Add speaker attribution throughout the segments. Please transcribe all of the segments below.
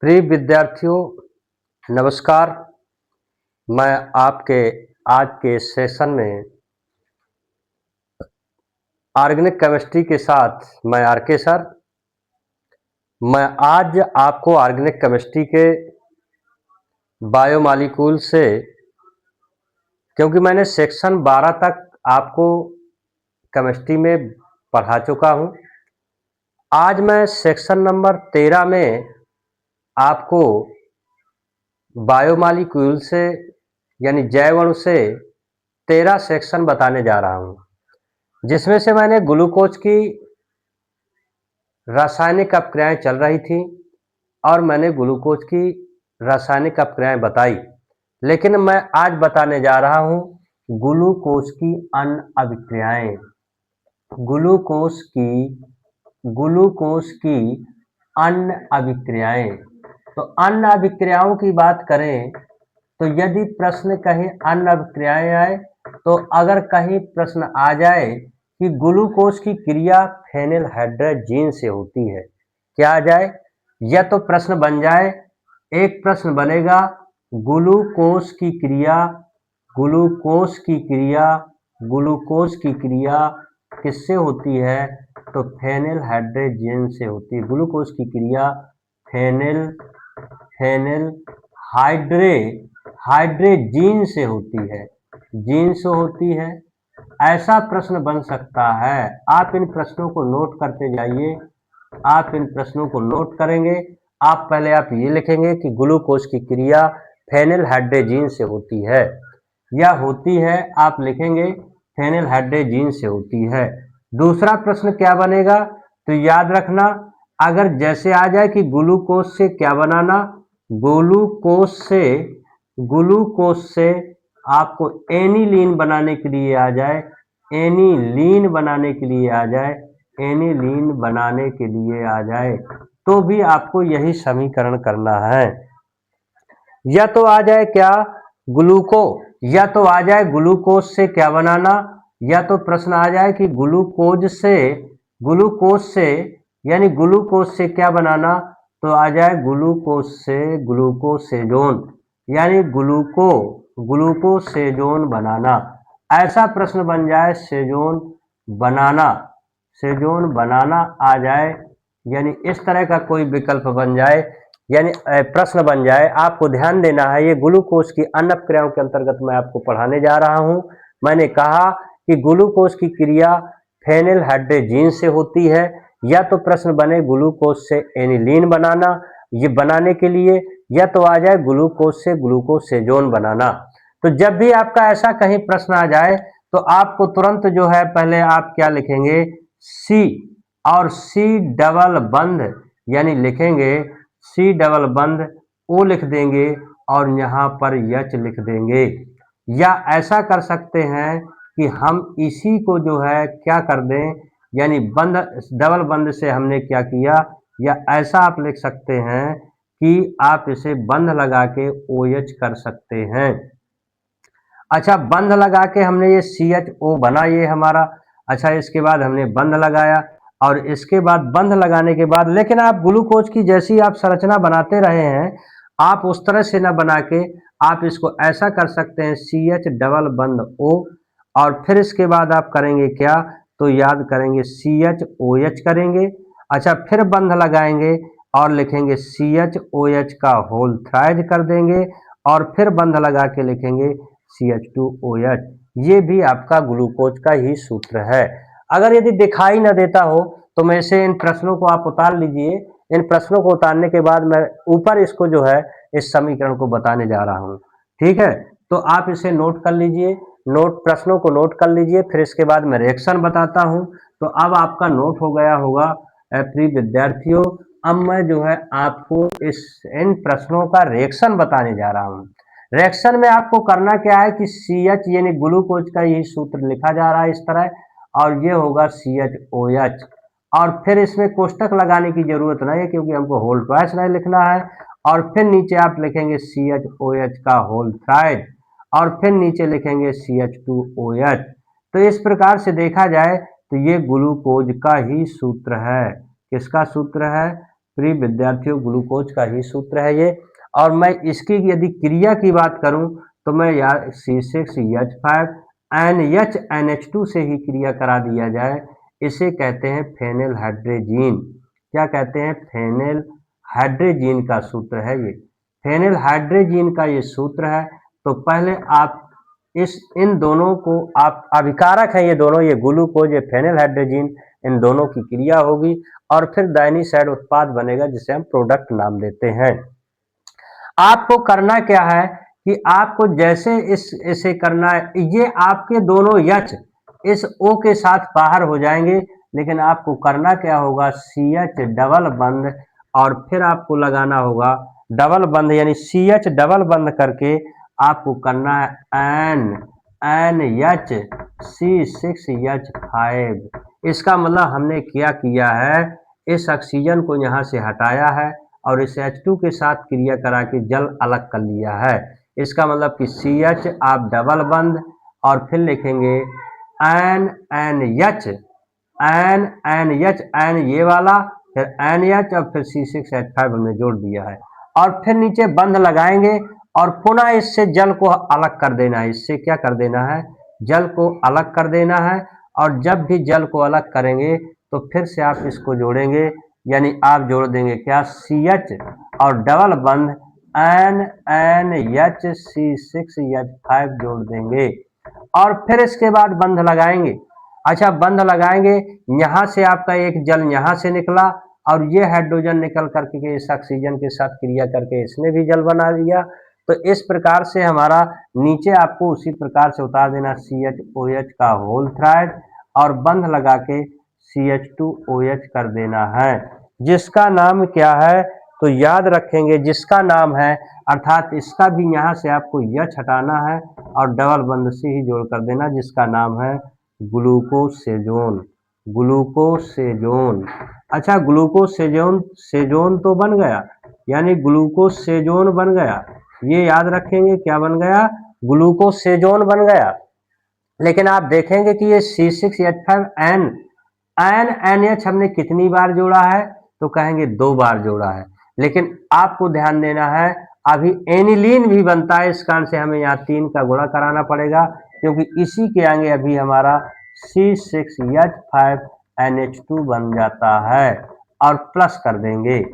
Speaker 1: प्रिय विद्यार्थियों, नमस्कार। मैं आपके आज के सेशन में ऑर्गेनिक केमिस्ट्री के साथ मैं आरके सर। मैं आज आपको ऑर्गेनिक केमिस्ट्री के बायोमॉलिक्यूल से, क्योंकि मैंने सेक्शन 12 तक आपको केमिस्ट्री में पढ़ा चुका हूं, आज मैं सेक्शन नंबर 13 में आपको बायोमॉलिक्यूल से यानी जैव अणु से 13 सेक्शन बताने जा रहा हूं, जिसमें से मैंने ग्लूकोज की रासायनिक अपक्रियाएं चल रही थी और मैंने ग्लूकोज की रासायनिक अपक्रियाएं बताई। लेकिन मैं आज बताने जा रहा हूं ग्लूकोज की अन्य अभिक्रियाएं। ग्लूकोज की अन्य अभिक्रियाएं। तो अन्य अभिक्रियाओं की बात करें तो यदि प्रश्न कहीं अन्य अभिक्रियाएं आए, तो अगर कहीं प्रश्न आ जाए कि ग्लूकोज की क्रिया फेनिलहाइड्राजीन से होती है, क्या आ जाए? या तो प्रश्न बन जाए, एक प्रश्न बनेगा ग्लूकोज की क्रिया किससे होती है? तो फेनिलहाइड्राजीन से होती है। ग्लूकोज की क्रिया हाइड्रेजीन से होती है, ऐसा प्रश्न बन सकता है। आप इन प्रश्नों को नोट करते जाइए। आप इन प्रश्नों को नोट करेंगे। आप ये लिखेंगे कि ग्लूकोज की क्रिया फेनिलहाइड्राजीन से होती है या होती है। आप लिखेंगे फेनिलहाइड्राजीन से होती है। दूसरा प्रश्न क्या बनेगा? तो याद रखना, अगर जैसे आ जाए कि ग्लूकोज से क्या बनाना, ग्लूकोज से आपको एनिलीन बनाने के लिए आ जाए, तो भी आपको यही समीकरण करना है। या तो आ जाए क्या, या तो आ जाए ग्लूकोज से क्या बनाना, या तो प्रश्न आ जाए कि ग्लूकोज से यानी ग्लूकोज से क्या बनाना, तो आ जाए ग्लूकोज से ग्लूकोसेजोन यानी ग्लूकोसेजोन बनाना। ऐसा प्रश्न बन जाए, सेजोन बनाना आ जाए, यानी इस तरह का कोई विकल्प बन जाए, यानी प्रश्न बन जाए। आपको ध्यान देना है, ये ग्लूकोज की अन्य क्रियाओं के अंतर्गत मैं आपको पढ़ाने जा रहा हूं। मैंने कहा कि ग्लूकोज की क्रिया फेनिलहाइड्राजीन से होती है, या तो प्रश्न बने ग्लूकोज से एनिलीन बनाना, ये बनाने के लिए, या तो आ जाए ग्लूकोज से ग्लूकोसेजोन बनाना। तो जब भी आपका ऐसा कहीं प्रश्न आ जाए, तो आपको तुरंत जो है, पहले आप क्या लिखेंगे, सी, और सी डबल बंद यानी लिखेंगे सी डबल बंद ओ लिख देंगे और यहां पर एच लिख देंगे। या ऐसा कर सकते हैं कि हम इसी को जो है क्या कर दें, यानी बंद, डबल बंद से हमने क्या किया, या ऐसा आप लिख सकते हैं कि आप इसे बंद लगा के OH कर सकते हैं। अच्छा, बंद लगा के हमने ये CHO बना, ये हमारा। अच्छा, इसके बाद हमने बंद लगाया, और इसके बाद बंद लगाने के बाद, लेकिन आप ग्लूकोज की जैसी आप संरचना बनाते रहे हैं, आप उस तरह से ना बना के आप इसको ऐसा कर सकते हैं, CH डबल बंद O, और फिर इसके बाद आप करेंगे क्या, तो याद करेंगे CHOH करेंगे। अच्छा, फिर बंद लगाएंगे और लिखेंगे CHOH का होल थ्राइज कर देंगे, और फिर बंद लगा के लिखेंगे CH2OH। ये भी आपका ग्लूकोज का ही सूत्र है। अगर यदि दिखाई न देता हो, तो मैं से इन प्रश्नों को आप उतार लीजिए। इन प्रश्नों को उतारने के बाद मैं ऊपर इसको जो है, इस समीकरण को बताने जा रहा हूं। ठीक है, तो आप इसे नोट कर लीजिए, प्रश्नों को नोट कर लीजिए, फिर इसके बाद मैं रिएक्शन बताता हूं। तो अब आपका नोट हो गया होगा प्रिय विद्यार्थियों। अब मैं जो है आपको इन प्रश्नों का रिएक्शन बताने जा रहा हूं। रिएक्शन में आपको करना क्या है कि CH यानी ग्लूकोज का यही सूत्र लिखा जा रहा है इस तरह, और ये होगा CHOH, और फिर इसमें कोष्टक लगाने की जरूरत नहीं है, क्योंकि हमको होल ट्वाइस नहीं लिखना है। और फिर नीचे आप लिखेंगे CHOH का होल थ्राइड, और फिर नीचे लिखेंगे CH2OH। तो इस प्रकार से देखा जाए तो ये ग्लूकोज का ही सूत्र है। किसका सूत्र है? प्रिय विद्यार्थियों, ग्लूकोज का ही सूत्र है ये। और मैं इसकी यदि क्रिया की बात करूं तो मैं यार C6H5NH2 से ही क्रिया करा दिया जाए। इसे कहते हैं फेनिलहाइड्रेजीन। क्या कहते हैं? फेनिलहाइड्रेजीन का सूत्र है ये। फेनिलहाइड्रेजीन का ये सूत्र है। तो पहले आप इन दोनों को, आप अभिकारक हैं ये दोनों, ये ग्लूकोज, ये फेनिलहाइड्रेजीन, इन दोनों की क्रिया होगी और फिर दाहिनी साइड उत्पाद बनेगा जिसे हम प्रोडक्ट नाम देते हैं। आपको करना क्या है कि आपको जैसे इसे करना है, ये आपके दोनों यच इस O के साथ बाहर हो जाएंगे, लेकिन आपको करना क्या होगा? CH डबल बंद और फिर आपको लगाना होगा डबल बंद, यानी CH डबल बंद करके आपको करना है NH C6H5। इसका मतलब हमने क्या किया है? इस ऑक्सीजन को यहाँ से हटाया है और इस H2 के साथ क्रिया करा के जल अलग कर लिया है। इसका मतलब कि CH आप डबल बंद और फिर लिखेंगे NH N ये वाला, फिर NH और फिर C6H5 हमने जोड़ दिया है और फिर नीचे बंद लगाएंगे और पुनः इससे जल को अलग कर देना है। इससे क्या कर देना है? जल को अलग कर देना है। और जब भी जल को अलग करेंगे तो फिर से आप इसको जोड़ेंगे, यानी आप जोड़ देंगे क्या? CH और डबल बंद NH C6H5 जोड़ देंगे और फिर इसके बाद बंध लगाएंगे। अच्छा, बंध लगाएंगे, यहाँ से आपका एक जल यहाँ से निकला और ये हाइड्रोजन निकल करके इस ऑक्सीजन के साथ क्रिया करके इसने भी जल बना लिया। तो इस प्रकार से हमारा नीचे आपको उसी प्रकार से उतार देना CHOH का होल थ्राइड और बंध लगा के CH2OH कर देना है, जिसका नाम क्या है? तो याद रखेंगे जिसका नाम है, अर्थात इसका भी यहाँ से आपको यच हटाना है और डबल बंद से ही जोड़ कर देना, जिसका नाम है ग्लूकोसेजोन। ग्लूकोसेजोन। अच्छा, ग्लूकोसेजोन सेजोन तो बन गया, यानी ग्लूकोसेजोन बन गया। ये याद रखेंगे, क्या बन गया? ग्लूकोसेजोन बन गया। लेकिन आप देखेंगे कि ये C6H5N NH हमने कितनी बार जोड़ा है? तो कहेंगे 2 बार जोड़ा है। लेकिन आपको ध्यान देना है, अभी एनिलीन भी बनता है, इस कारण से हमें यहाँ 3 का गुणा कराना पड़ेगा, क्योंकि इसी के आगे अभी हमारा C6H5NH2 बन जाता है और प्लस कर देंगे।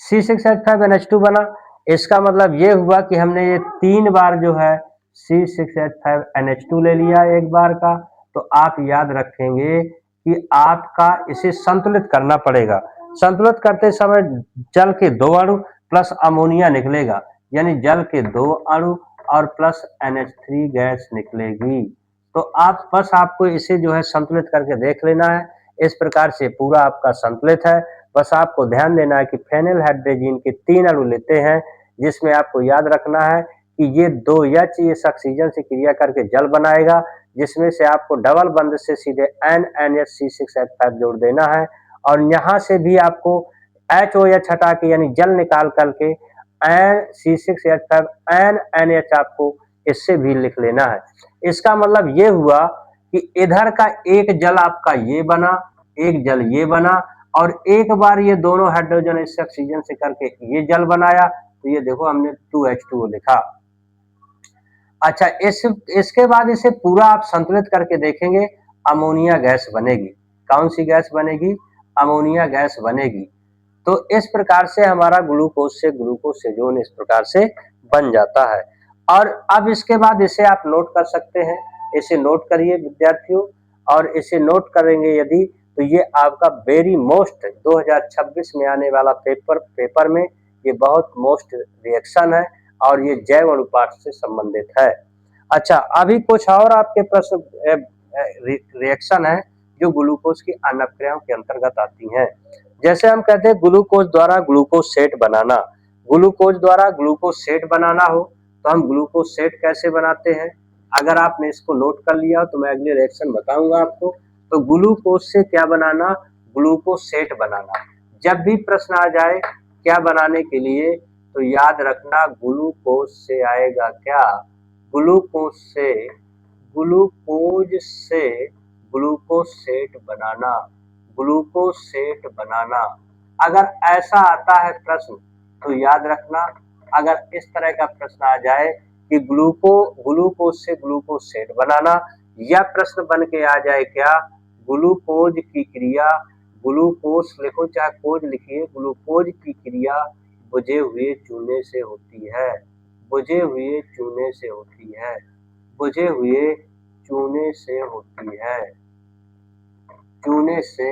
Speaker 1: C6H5NH2 बना, इसका मतलब ये हुआ कि हमने ये 3 बार जो है C6H5NH2 ले लिया एक बार का। तो आप याद रखेंगे कि आपका इसे संतुलित करना पड़ेगा। संतुलित करते समय जल के 2 अणु प्लस अमोनिया निकलेगा, यानी जल के 2 अणु और प्लस NH3 गैस निकलेगी। तो आप बस आपको इसे जो है संतुलित करके देख लेना है। इस प्रकार से पूरा आपका संतुलित है। बस आपको ध्यान देना है कि फेनिलहाइड्रेजीन के 3 अणु लेते हैं, जिसमें आपको याद रखना है कि ये 2 H इस ऑक्सीजन से क्रिया करके जल बनाएगा, जिसमें से आपको डबल बंद से सीधे NH C6H5 जोड़ देना है और यहाँ से भी आपको HOH हटा के, यानी जल निकाल करके C6H5 NH आपको इससे भी लिख लेना है। इसका मतलब ये हुआ कि इधर का एक जल आपका ये बना, एक जल ये बना और एक बार ये दोनों हाइड्रोजन इस ऑक्सीजन से करके ये जल बनाया। तो ये देखो हमने 2H2O लिखा। अच्छा, इसके बाद इसे पूरा आप संतुलित करके देखेंगे, अमोनिया गैस बनेगी। कौन सी गैस बनेगी? अमोनिया गैस बनेगी। तो इस प्रकार से हमारा ग्लूकोज से ग्लूकोसेजोन इस प्रकार से बन जाता है। और अब इसके बाद इसे आप नोट कर सकते हैं। इसे नोट करिए विद्यार्थियों, और इसे नोट करेंगे यदि, तो ये आपका वेरी मोस्ट 2026 में आने वाला पेपर में ये बहुत मोस्ट रिएक्शन है और ये जैव अनुपात से संबंधित है। अच्छा, अभी कुछ और आपके प्रश्न रिएक्शन है जो ग्लूकोज की अन्नक्रियाओं के अंतर्गत आती हैं। जैसे हम कहते हैं ग्लूकोज द्वारा ग्लूकोसेट बनाना। ग्लूकोज द्वारा ग्लूकोसेट बनाना हो तो हम ग्लूकोसेट कैसे बनाते हैं? अगर आपने इसको नोट कर लिया तो मैं अगली रिएक्शन बताऊंगा आपको। तो ग्लूकोज से क्या बनाना? ग्लूकोसेट बनाना। जब भी प्रश्न आ जाए क्या बनाने के लिए, तो याद रखना ग्लूकोज से आएगा क्या? ग्लूकोज से ग्लूकोसेट बनाना। ग्लूकोसेट बनाना। अगर ऐसा आता है प्रश्न तो याद रखना, अगर इस तरह का प्रश्न आ जाए कि ग्लूकोज से ग्लूकोसेट बनाना, या प्रश्न बन के आ जाए क्या, ग्लूकोज की क्रिया, ग्लूकोज लिखो चाहे कोज लिखिए, ग्लूकोज की क्रिया बुझे हुए चूने से होती है, बुझे हुए चूने से होती है, बुझे हुए चूने से होती है, चूने से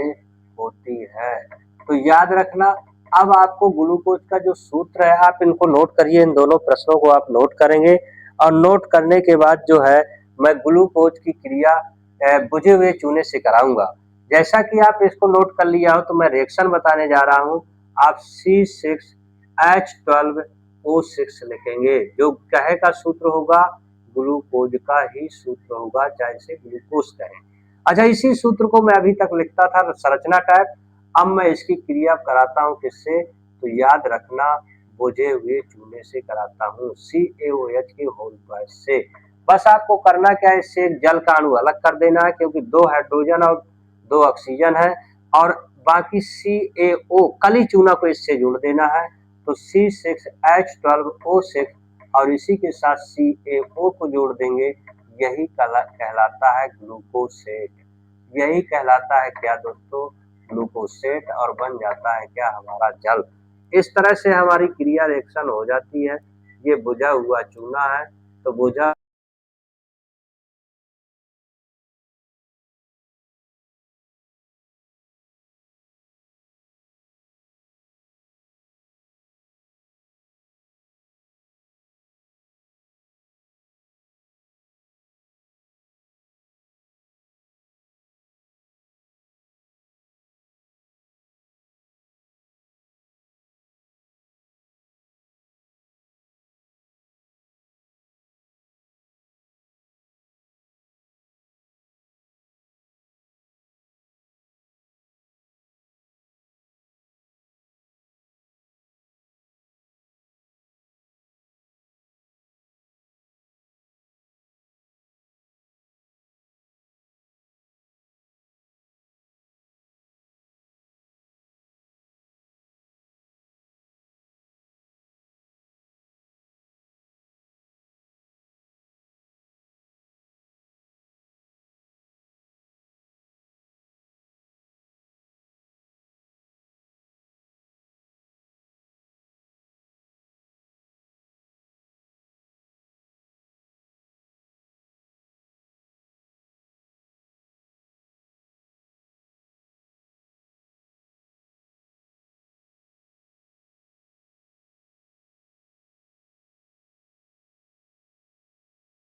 Speaker 1: होती है। तो याद रखना, अब आपको ग्लूकोज का जो सूत्र है आप इनको नोट करिए, इन दोनों प्रश्नों को आप नोट करेंगे और नोट करने के बाद जो है मैं ग्लूकोज की क्रिया बुझे हुए चूने से कराऊंगा। जैसा कि आप इसको नोट कर लिया हो तो मैं रिएक्शन बताने जा रहा हूं। आप C6H12O6 लिखेंगे, जो कहे का सूत्र होगा ग्लूकोज का ही सूत्र होगा, चाहे इसे ग्लूकोज कहें। अच्छा, इसी सूत्र को मैं अभी तक लिखता था संरचना टाइप, अब मैं इसकी क्रिया कराता हूँ किससे, तो याद रखना बुझे हुए चूने से कराता हूँ, CaOH के होल ट्वाइस से। बस आपको करना क्या है, इससे एक जल का अणु अलग कर देना है, क्योंकि 2 हाइड्रोजन और 2 ऑक्सीजन है, और बाकी CaO कली चूना को इससे जोड़ देना है, तो C6H12O6 और इसी के साथ CaO को जोड़ देंगे, यही कहलाता है ग्लूकोसेट, यही कहलाता है क्या दोस्तों, ग्लूकोसेट, और बन जाता है क्या, हमारा जल। इस तरह से हमारी क्रिया रिएक्शन हो जाती है। ये बुझा हुआ चूना है, तो बुझा